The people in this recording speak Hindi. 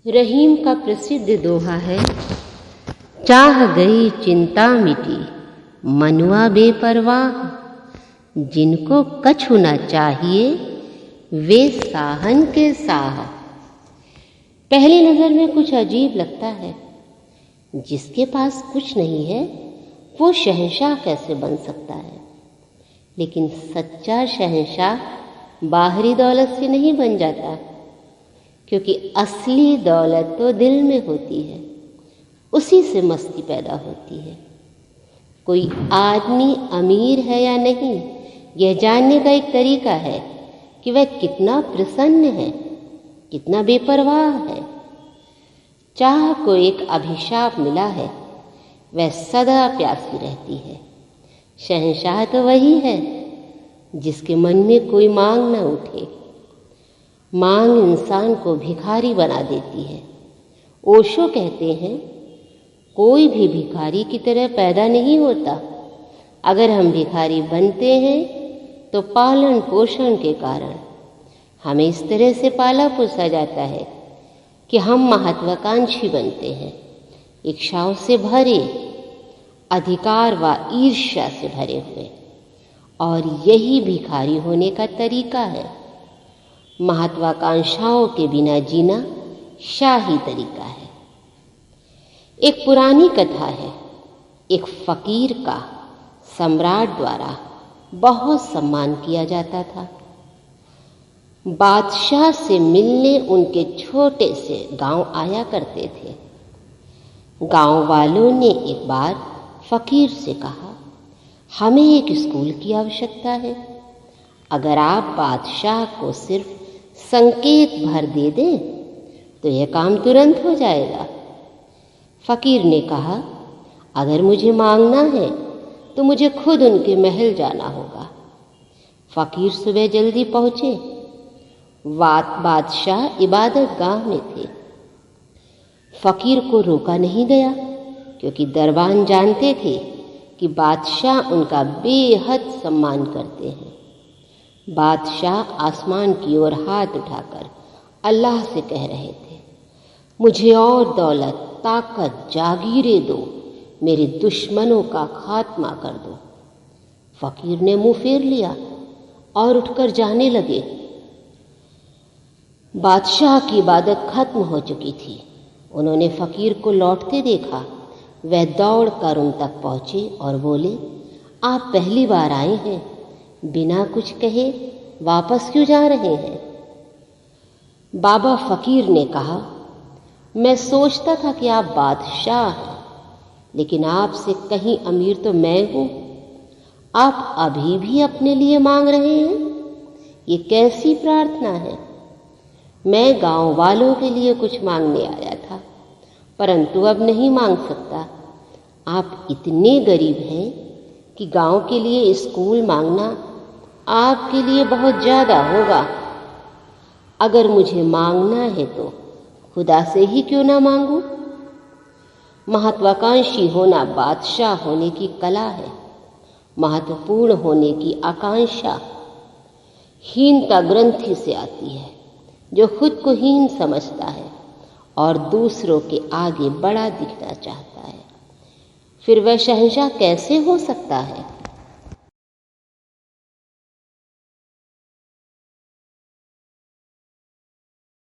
रहीम का प्रसिद्ध दोहा है, चाह गई चिंता मिटी मनुआ बेपरवाह, जिनको कछु न चाहिए वे साहन के साह। पहली नज़र में कुछ अजीब लगता है, जिसके पास कुछ नहीं है वो शहंशाह कैसे बन सकता है। लेकिन सच्चा शहंशाह बाहरी दौलत से नहीं बन जाता, क्योंकि असली दौलत तो दिल में होती है, उसी से मस्ती पैदा होती है। कोई आदमी अमीर है या नहीं, यह जानने का एक तरीका है कि वह कितना प्रसन्न है, कितना बेपरवाह है। चाह को एक अभिशाप मिला है, वह सदा प्यासी रहती है। शहंशाह तो वही है जिसके मन में कोई मांग न उठे। मांग इंसान को भिखारी बना देती है। ओशो कहते हैं, कोई भी भिखारी की तरह पैदा नहीं होता। अगर हम भिखारी बनते हैं तो पालन पोषण के कारण हमें इस तरह से पाला पोसा जाता है कि हम महत्वाकांक्षी बनते हैं, इच्छाओं से भरे, अधिकार व ईर्ष्या से भरे हुए। और यही भिखारी होने का तरीका है। महत्वाकांक्षाओं के बिना जीना शाही तरीका है। एक पुरानी कथा है, एक फकीर का सम्राट द्वारा बहुत सम्मान किया जाता था। बादशाह से मिलने उनके छोटे से गांव आया करते थे। गांव वालों ने एक बार फकीर से कहा, हमें एक स्कूल की आवश्यकता है। अगर आप बादशाह को सिर्फ संकेत भर दे दें तो यह काम तुरंत हो जाएगा। फकीर ने कहा, अगर मुझे मांगना है तो मुझे खुद उनके महल जाना होगा। फकीर सुबह जल्दी पहुंचे। बादशाह इबादत गाह में थे। फकीर को रोका नहीं गया, क्योंकि दरबान जानते थे कि बादशाह उनका बेहद सम्मान करते हैं। बादशाह आसमान की ओर हाथ उठाकर अल्लाह से कह रहे थे, मुझे और दौलत, ताकत, जागीरें दो, मेरे दुश्मनों का खात्मा कर दो। फकीर ने मुंह फेर लिया और उठकर जाने लगे। बादशाह की इबादत खत्म हो चुकी थी। उन्होंने फकीर को लौटते देखा। वह दौड़कर उन तक पहुंचे और बोले, आप पहली बार आए हैं, बिना कुछ कहे वापस क्यों जा रहे हैं? बाबा फकीर ने कहा, मैं सोचता था कि आप बादशाह हैं, लेकिन आपसे कहीं अमीर तो मैं हूं। आप अभी भी अपने लिए मांग रहे हैं? ये कैसी प्रार्थना है? मैं गांव वालों के लिए कुछ मांगने आया था, परंतु अब नहीं मांग सकता। आप इतने गरीब हैं कि गांव के लिए स्कूल मांगना आपके लिए बहुत ज़्यादा होगा। अगर मुझे मांगना है तो खुदा से ही क्यों ना मांगूं? महत्वाकांक्षी होना बादशाह होने की कला है। महत्वपूर्ण होने की आकांक्षा हीनता ग्रंथि से आती है। जो खुद को हीन समझता है और दूसरों के आगे बड़ा दिखना चाहता है, फिर वह शहंशाह कैसे हो सकता है?